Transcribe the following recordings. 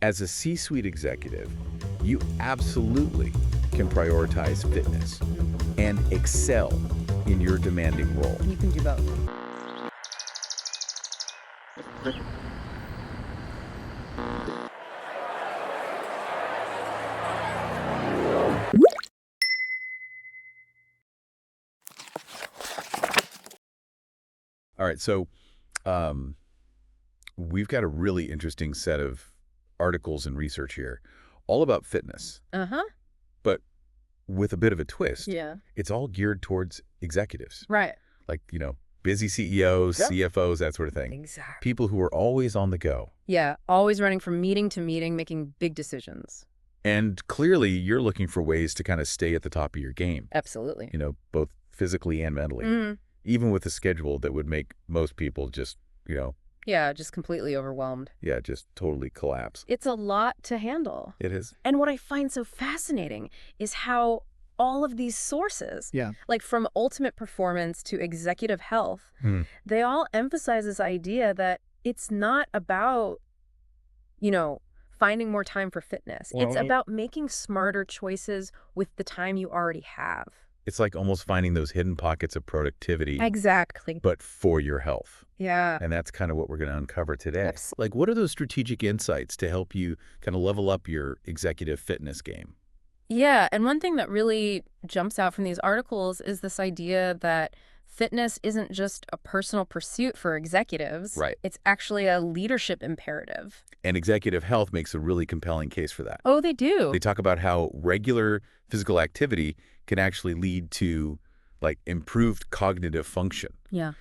As a C-suite executive, you absolutely can prioritize fitness and excel in your demanding role. You can do both. All right, so we've got a really interesting set of articles and research here, all about fitness, Uh-huh. but with a bit of a twist. Yeah. It's all geared towards executives, Right. like, busy CEOs, Yep. CFOs, that sort of thing. Exactly. People who are always on the go. Yeah, always running from meeting to meeting, making big decisions. And clearly, you're looking for ways to kind of stay at the top of your game, Absolutely. both physically and mentally, Mhm. even with a schedule that would make most people just, Yeah, just completely overwhelmed. just totally collapse. It's a lot to handle. It is. And what I find so fascinating is how all of these sources, like from ultimate performance to executive health, they all emphasize this idea that it's not about, finding more time for fitness. It's about making smarter choices with the time you already have. It's like almost finding those hidden pockets of productivity, Exactly. but for your health. Yeah. And that's kind of what we're going to uncover today. Absolutely. Like, what are those strategic insights to help you kind of level up your executive fitness game? Yeah, and one thing that really jumps out from these articles is this idea that fitness isn't just a personal pursuit for executives. Right. It's actually a leadership imperative. And executive health makes a really compelling case for that. Oh, they do. They talk about how regular physical activity can actually lead to improved cognitive function. Yeah.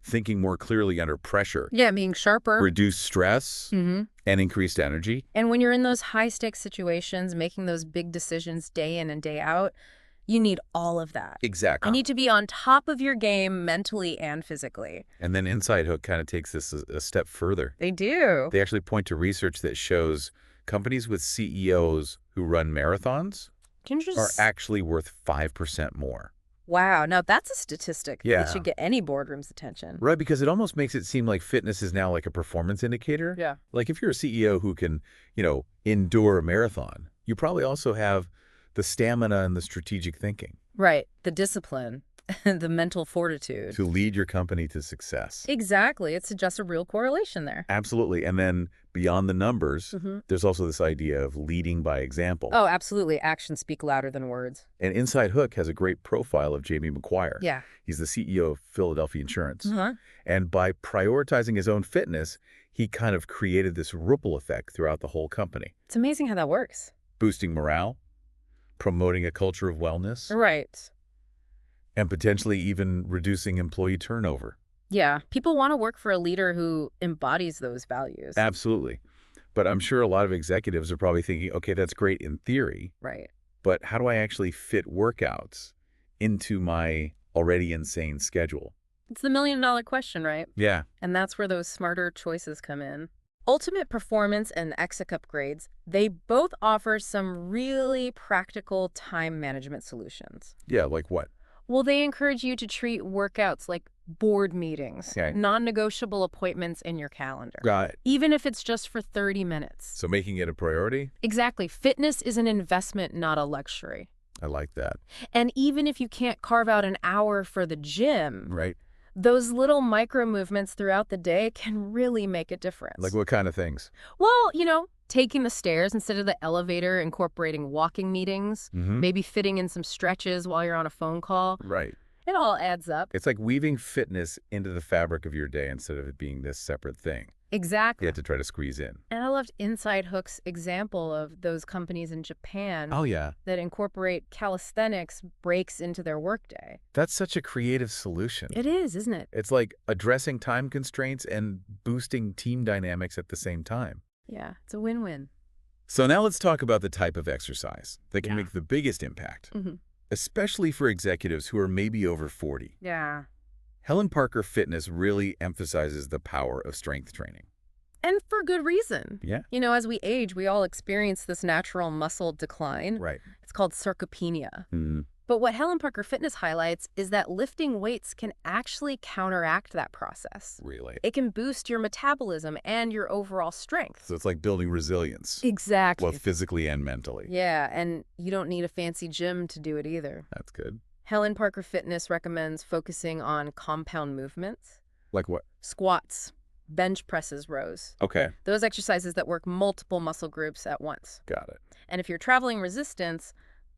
Thinking more clearly under pressure, Yeah, being sharper. reduce stress, Mm-hmm. and increased energy. And when you're in those high-stakes situations, making those big decisions day in and day out, you need all of that. Exactly. You need to be on top of your game mentally and physically. And then Inside Hook kind of takes this a step further. They do. They actually point to research that shows companies with CEOs who run marathons are actually worth 5% more. Wow. Now, that's a statistic Yeah. that should get any boardroom's attention. Right, because it almost makes it seem like fitness is now like a performance indicator. Yeah. Like if you're a CEO who can, endure a marathon, you probably also have the stamina and the strategic thinking Right. The discipline, the mental fortitude. to lead your company to success. Exactly. It suggests a real correlation there. Absolutely. And then beyond the numbers, Mm-hmm. there's also this idea of leading by example. Oh, absolutely. Actions speak louder than words. And Inside Hook has a great profile of Jamie McGuire. Yeah. He's the CEO of Philadelphia Insurance. Uh-huh. And by prioritizing his own fitness, he kind of created this ripple effect throughout the whole company, It's amazing how that works. boosting morale, promoting a culture of wellness, Right. and potentially even reducing employee turnover. Yeah. People want to work for a leader who embodies those values. Absolutely. But I'm sure a lot of executives are probably thinking, okay, that's great in theory, Right. but how do I actually fit workouts into my already insane schedule? It's the million-dollar question, right? Yeah. And that's where those smarter choices come in. Ultimate Performance and Exec Upgrades, they both offer some really practical time management solutions. Yeah, like what? Well, they encourage you to treat workouts like board meetings, Okay. non-negotiable appointments in your calendar, Got it. even if it's just for 30 minutes. So making it a priority? Exactly. Fitness is an investment, not a luxury. I like that. And even if you can't carve out an hour for the gym, Right. those little micro movements throughout the day can really make a difference. Like what kind of things? Well, taking the stairs instead of the elevator, incorporating walking meetings, maybe fitting in some stretches while you're on a phone call. Right. It all adds up. It's like weaving fitness into the fabric of your day instead of it being this separate thing Exactly. you have to try to squeeze in. And I loved Inside Hook's example of those companies in Japan Oh, yeah. that incorporate calisthenics breaks into their workday. That's such a creative solution. It is, isn't it? It's like addressing time constraints and boosting team dynamics at the same time. Yeah, it's a win-win. So now let's talk about the type of exercise that can Yeah. make the biggest impact, Mm-hmm. especially for executives who are maybe over 40. Yeah. Helen Parker Fitness really emphasizes the power of strength training. And for good reason. Yeah. As we age, we all experience this natural muscle decline. Right. It's called sarcopenia. Mm. But what Helen Parker Fitness highlights is that lifting weights can actually counteract that process. Really? It can boost your metabolism and your overall strength. So it's like building resilience. Exactly. Both physically and mentally. Yeah, and you don't need a fancy gym to do it either. That's good. Helen Parker Fitness recommends focusing on compound movements. Like what? Squats, bench presses, rows. Okay. Those exercises that work multiple muscle groups at once. Got it. And if you're traveling resistance,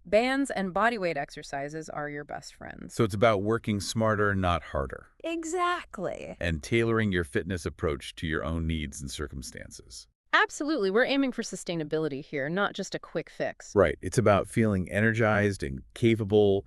bands and bodyweight exercises are your best friends. So it's about working smarter, not harder. Exactly. And tailoring your fitness approach to your own needs and circumstances. Absolutely. We're aiming for sustainability here, not just a quick fix. Right. It's about feeling energized and capable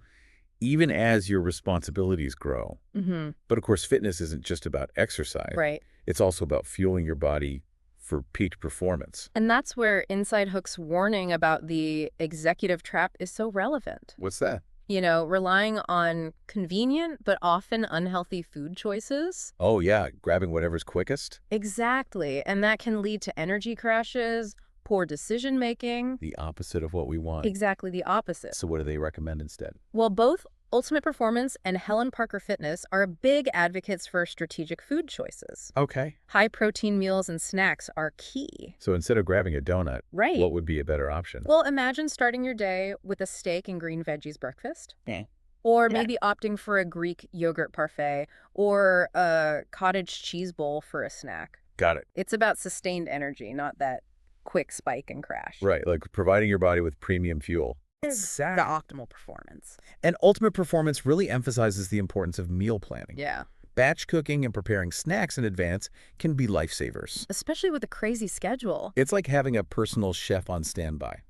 even as your responsibilities grow. Mm-hmm. But of course, fitness isn't just about exercise. Right. It's also about fueling your body for peak performance. And that's where Inside Hook's warning about the executive trap is so relevant. What's that? You know, relying on convenient but often unhealthy food choices. Oh, yeah. Grabbing whatever's quickest. Exactly. And that can lead to energy crashes, poor decision-making. The opposite of what we want. Exactly the opposite. So what do they recommend instead? Well, both Ultimate Performance and Helen Parker Fitness are big advocates for strategic food choices. Okay. High-protein meals and snacks are key. So instead of grabbing a donut, Right. what would be a better option? Well, imagine starting your day with a steak and green veggies breakfast. Yeah. Or maybe opting for a Greek yogurt parfait or a cottage cheese bowl for a snack. Got it. It's about sustained energy, not that quick spike and crash. Right, like providing your body with premium fuel. The optimal performance. And Ultimate Performance really emphasizes the importance of meal planning. Yeah. Batch cooking and preparing snacks in advance can be lifesavers. Especially with a crazy schedule. It's like having a personal chef on standby,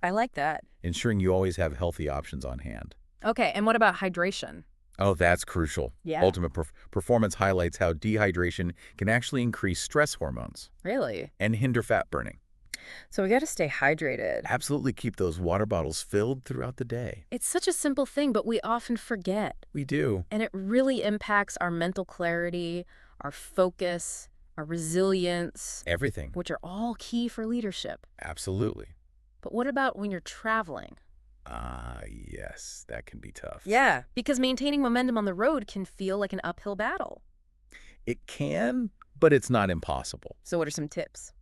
I like that. ensuring you always have healthy options on hand. Okay, and what about hydration? Oh, that's crucial. Yeah. Ultimate Performance highlights how dehydration can actually increase stress hormones Really? and hinder fat burning. So we got to stay hydrated. Absolutely keep those water bottles filled throughout the day. It's such a simple thing, but we often forget. We do. And it really impacts our mental clarity, our focus, our resilience, Everything. which are all key for leadership. Absolutely. But what about when you're traveling? Ah, yes, that can be tough. Yeah, because maintaining momentum on the road can feel like an uphill battle. It can, but it's not impossible. So what are some tips?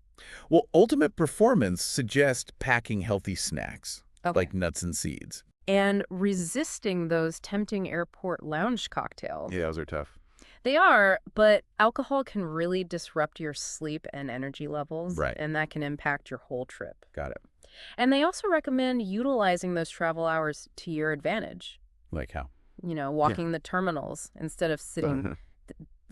Well, Ultimate Performance suggests packing healthy snacks, Okay. like nuts and seeds. And resisting those tempting airport lounge cocktails. Yeah, those are tough. They are, but alcohol can really disrupt your sleep and energy levels. Right. And that can impact your whole trip. Got it. And they also recommend utilizing those travel hours to your advantage. Like how? You know, walking the terminals instead of sitting,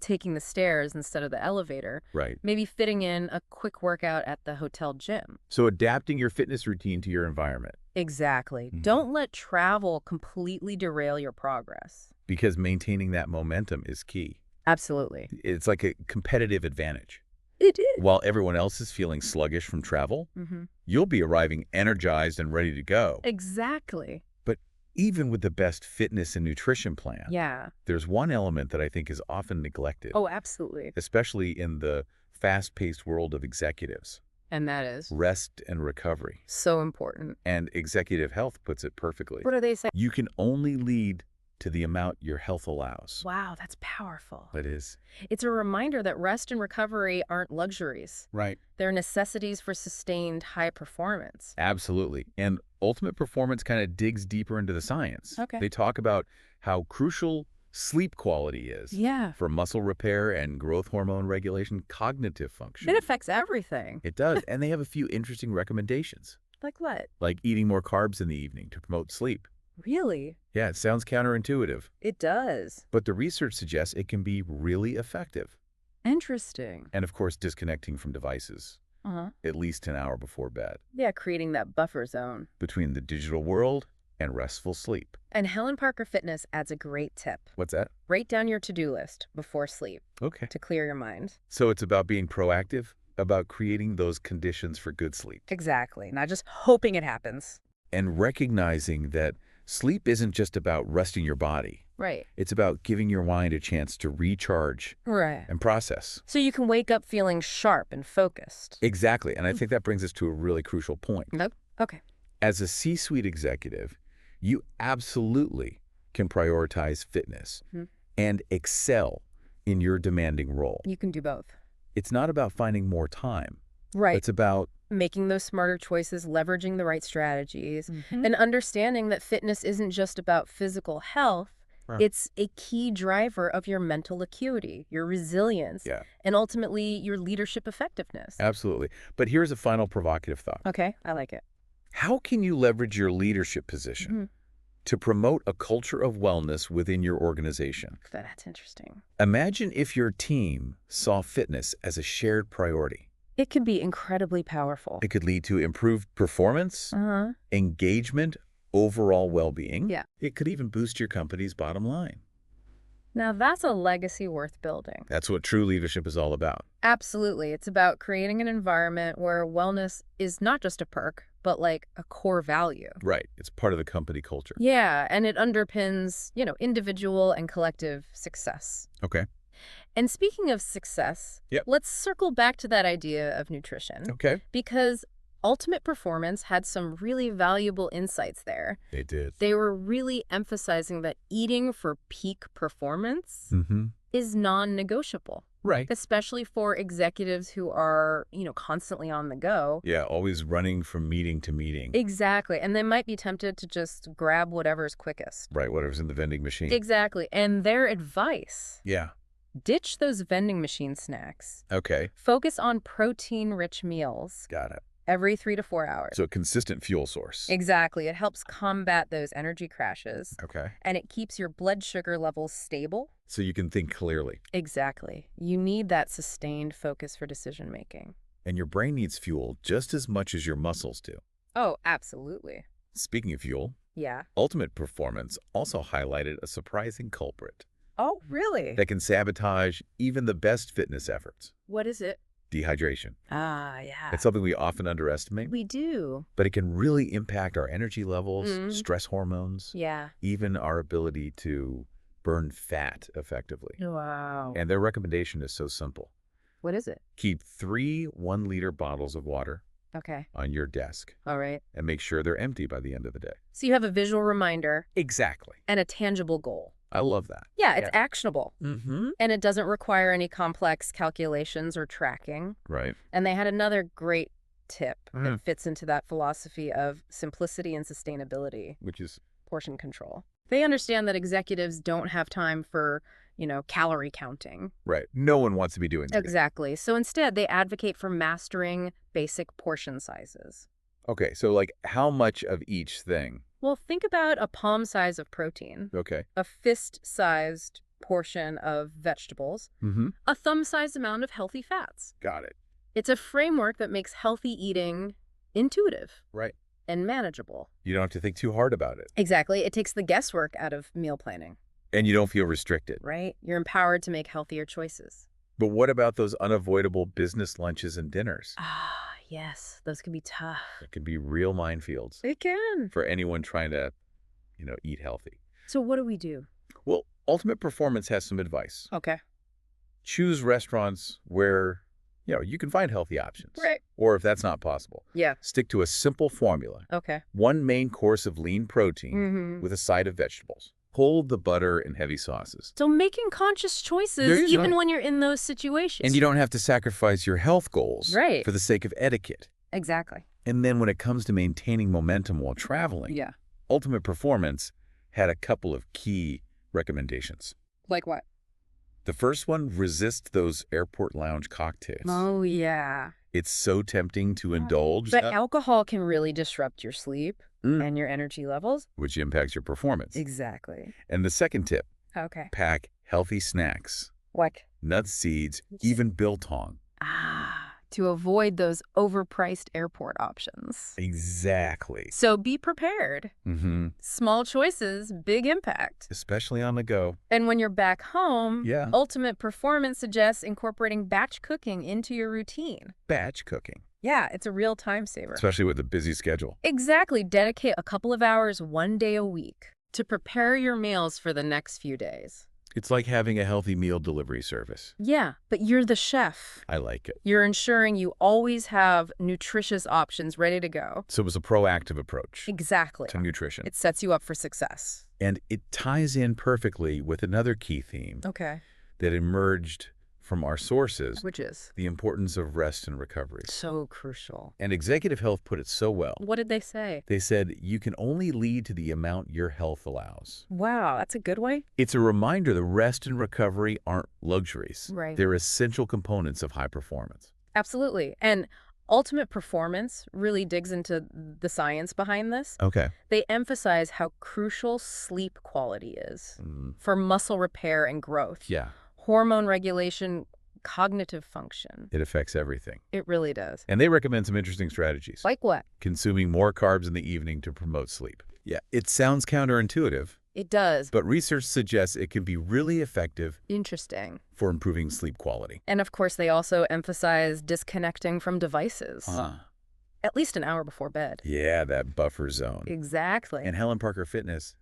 taking the stairs instead of the elevator. Right. Maybe fitting in a quick workout at the hotel gym. So adapting your fitness routine to your environment, Exactly. Mhm. Don't let travel completely derail your progress. because maintaining that momentum is key. Absolutely. It's like a competitive advantage. It is. While everyone else is feeling sluggish from travel, Mm-hmm. you'll be arriving energized and ready to go. Exactly. But even with the best fitness and nutrition plan, Yeah. there's one element that I think is often neglected, Oh, absolutely. especially in the fast-paced world of executives: And that is rest and recovery. so important. And Executive Health puts it perfectly. What do they say? You can only lead to the amount your health allows. Wow, that's powerful. It is. It's a reminder that rest and recovery aren't luxuries. Right. They're necessities for sustained high performance. Absolutely. And Ultimate Performance kind of digs deeper into the science. Okay. They talk about how crucial sleep quality is Yeah. for muscle repair and growth hormone regulation, cognitive function. It affects everything. It does. And they have a few interesting recommendations, Like what? like eating more carbs in the evening to promote sleep. Really? Yeah, it sounds counterintuitive, It does. but the research suggests it can be really effective. Interesting. And of course, disconnecting from devices Uh-huh. at least an hour before bed, Yeah, creating that buffer zone. between the digital world and restful sleep. And Helen Parker Fitness adds a great tip. What's that? Write down your to-do list before sleep Okay. to clear your mind. So it's about being proactive, about creating those conditions for good sleep, Exactly. Not just hoping it happens. and recognizing that sleep isn't just about resting your body. Right. It's about giving your mind a chance to recharge Right. and process. So you can wake up feeling sharp and focused. Exactly. And I think that brings us to a really crucial point. Nope. Okay. As a C-suite executive, you absolutely can prioritize fitness and excel in your demanding role. You can do both. It's not about finding more time. Right. It's about making those smarter choices, leveraging the right strategies, and understanding that fitness isn't just about physical health. Right. It's a key driver of your mental acuity, your resilience, and ultimately your leadership effectiveness. Absolutely. But here's a final provocative thought. Okay, I like it. How can you leverage your leadership position to promote a culture of wellness within your organization? That's interesting. Imagine if your team saw fitness as a shared priority. It could be incredibly powerful. It could lead to improved performance, engagement, overall well-being. Yeah. It could even boost your company's bottom line. Now that's a legacy worth building. That's what true leadership is all about. Absolutely. It's about creating an environment where wellness is not just a perk, but like a core value. Right. It's part of the company culture. Yeah, and it underpins, individual and collective success. Okay. And speaking of success, let's circle back to that idea of nutrition. Okay. Because Ultimate Performance had some really valuable insights there. They did. They were really emphasizing that eating for peak performance is non-negotiable. Right. Especially for executives who are, constantly on the go. Yeah, always running from meeting to meeting. Exactly. And they might be tempted to just grab whatever's quickest. Right, whatever's in the vending machine. Exactly. And their advice: ditch those vending machine snacks. Okay. Focus on protein-rich meals. Got it. Every 3 to 4 hours. So a consistent fuel source. Exactly. It helps combat those energy crashes. Okay. And it keeps your blood sugar levels stable. So you can think clearly. Exactly. You need that sustained focus for decision making. And your brain needs fuel just as much as your muscles do. Oh, absolutely. Speaking of fuel, Ultimate Performance also highlighted a surprising culprit. Oh, really? That can sabotage even the best fitness efforts. What is it? Dehydration. Ah, yeah. It's something we often underestimate. We do. But it can really impact our energy levels, stress hormones, even our ability to burn fat effectively. Wow. And their recommendation is so simple. What is it? Keep 3 1-liter bottles of water on your desk. All right. And make sure they're empty by the end of the day. So you have a visual reminder. Exactly. And a tangible goal. I love that. Yeah, it's actionable. Mm-hmm. And it doesn't require any complex calculations or tracking. Right. And they had another great tip that fits into that philosophy of simplicity and sustainability. Which is? Portion control. They understand that executives don't have time for, calorie counting. Right. No one wants to be doing that. Exactly. So instead, they advocate for mastering basic portion sizes. Okay, so like how much of each thing? Well, think about a palm size of protein. Okay. A fist-sized portion of vegetables. A thumb-sized amount of healthy fats. Got it. It's a framework that makes healthy eating intuitive. Right. And manageable. You don't have to think too hard about it. Exactly. It takes the guesswork out of meal planning. And you don't feel restricted. Right. You're empowered to make healthier choices. But what about those unavoidable business lunches and dinners? Ah, yes. Those can be tough. It can be real minefields. They can. For anyone trying to, eat healthy. So what do we do? Well, Ultimate Performance has some advice. Okay. Choose restaurants where, you can find healthy options. Right. Or if that's not possible, stick to a simple formula. Okay. 1 main course of lean protein with a side of vegetables. Hold the butter and heavy sauces. So making conscious choices even when you're in those situations. And you don't have to sacrifice your health goals for the sake of etiquette. Exactly. And then when it comes to maintaining momentum while traveling, Ultimate Performance had a couple of key recommendations. Like what? The first one, resist those airport lounge cocktails. Oh, yeah. It's so tempting to indulge. But alcohol can really disrupt your sleep and your energy levels. Which impacts your performance. Exactly. And the second tip, pack healthy snacks. What? Nuts, seeds, even biltong. To avoid those overpriced airport options. Exactly. So be prepared. Small choices, big impact. Especially on the go. And when you're back home, Ultimate Performance suggests incorporating batch cooking into your routine. Batch cooking. Yeah, it's a real time saver. Especially with a busy schedule. Exactly. Dedicate a couple of hours 1 day a week to prepare your meals for the next few days. It's like having a healthy meal delivery service. Yeah, but you're the chef. I like it. You're ensuring you always have nutritious options ready to go. So it was a proactive approach Exactly. to nutrition. It sets you up for success. And it ties in perfectly with another key theme Okay. that emerged from our sources, Which is? the importance of rest and recovery. So crucial. And Executive Health put it so well. What did they say? They said, you can only lead to the amount your health allows. Wow, that's a good way. It's a reminder that rest and recovery aren't luxuries. Right. They're essential components of high performance. Absolutely. And Ultimate Performance really digs into the science behind this. Okay. They emphasize how crucial sleep quality is for muscle repair and growth. Yeah. Hormone regulation, cognitive function. It affects everything. It really does. And they recommend some interesting strategies. Like what? Consuming more carbs in the evening to promote sleep. Yeah, it sounds counterintuitive, It does. but research suggests it can be really effective Interesting. for improving sleep quality. And of course, they also emphasize disconnecting from devices. At least an hour before bed. Yeah, that buffer zone. Exactly. And Helen Parker Fitness,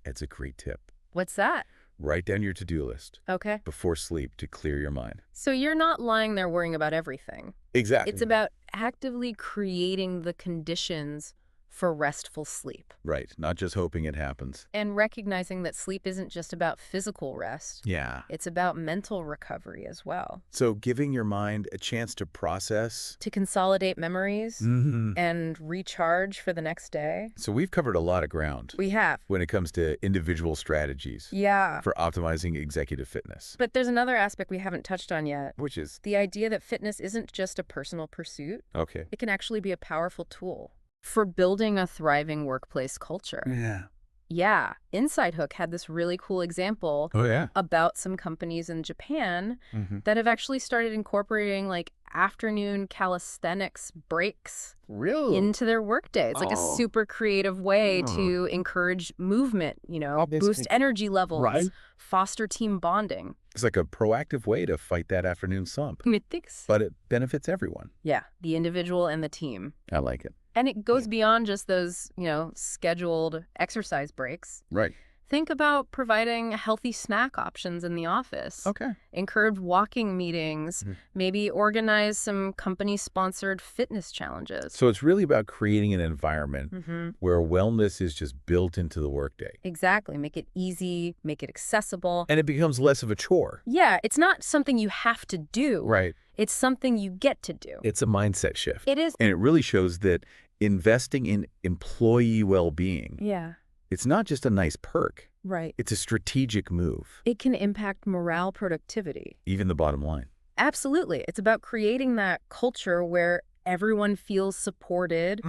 it's a great tip. What's that? Write down your to-do list Okay. before sleep to clear your mind. So you're not lying there worrying about everything. Exactly. It's about actively creating the conditions for restful sleep. Right, not just hoping it happens. And recognizing that sleep isn't just about physical rest. Yeah. It's about mental recovery as well. So giving your mind a chance to process. To consolidate memories and recharge for the next day. So we've covered a lot of ground We have. when it comes to individual strategies Yeah. for optimizing executive fitness. But there's another aspect we haven't touched on yet. Which is, The idea that fitness isn't just a personal pursuit. okay. It can actually be a powerful tool for building a thriving workplace culture. Yeah. Yeah. Inside Hook had this really cool example Oh, yeah. about some companies in Japan that have actually started incorporating like afternoon calisthenics breaks Really? into their workday. It's like a Oh. super creative way to encourage movement, boost energy levels, Right. foster team bonding. It's like a proactive way to fight that afternoon slump, Mythics. but it benefits everyone. Yeah, the individual and the team. I like it. And it goes beyond just those, scheduled exercise breaks. Right. Think about providing healthy snack options in the office. Okay. Encourage walking meetings, maybe organize some company-sponsored fitness challenges. So it's really about creating an environment where wellness is just built into the workday. Exactly. Make it easy, make it accessible. And it becomes less of a chore. Yeah, it's not something you have to do. Right. It's something you get to do. It's a mindset shift. It is. And it really shows that investing in employee well-being, Yeah, it's not just a nice perk. right. It's a strategic move, It can impact morale, productivity. even the bottom line. Absolutely. It's about creating that culture where everyone feels supported,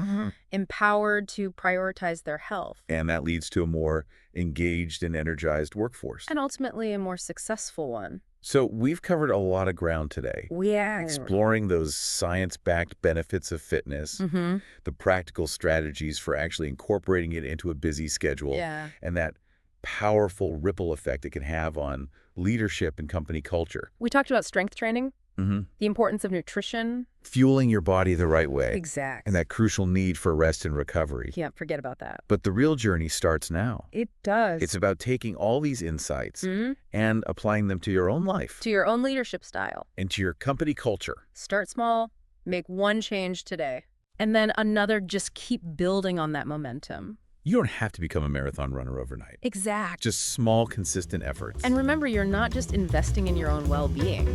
empowered to prioritize their health, And that leads to a more engaged and energized workforce. and ultimately a more successful one. So we've covered a lot of ground today, Yeah. exploring those science-backed benefits of fitness, the practical strategies for actually incorporating it into a busy schedule, Yeah. and that powerful ripple effect it can have on leadership and company culture. We talked about strength training, the importance of nutrition. Fueling your body the right way, Exactly. and that crucial need for rest and recovery. Can't forget about that. But the real journey starts now. It does. It's about taking all these insights and applying them to your own life To your own leadership style. and to your company culture. Start small, make one change today, and then another. Just keep building on that momentum. You don't have to become a marathon runner overnight. Exact. Just small, consistent efforts. And remember, you're not just investing in your own well-being.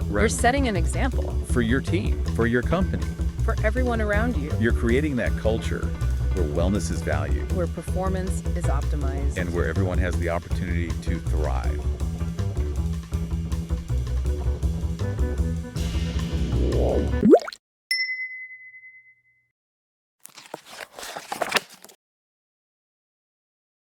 You're Right. setting an example For your team, for your company. for everyone around you, You're creating that culture where wellness is valued where performance is optimized. and where everyone has the opportunity to thrive.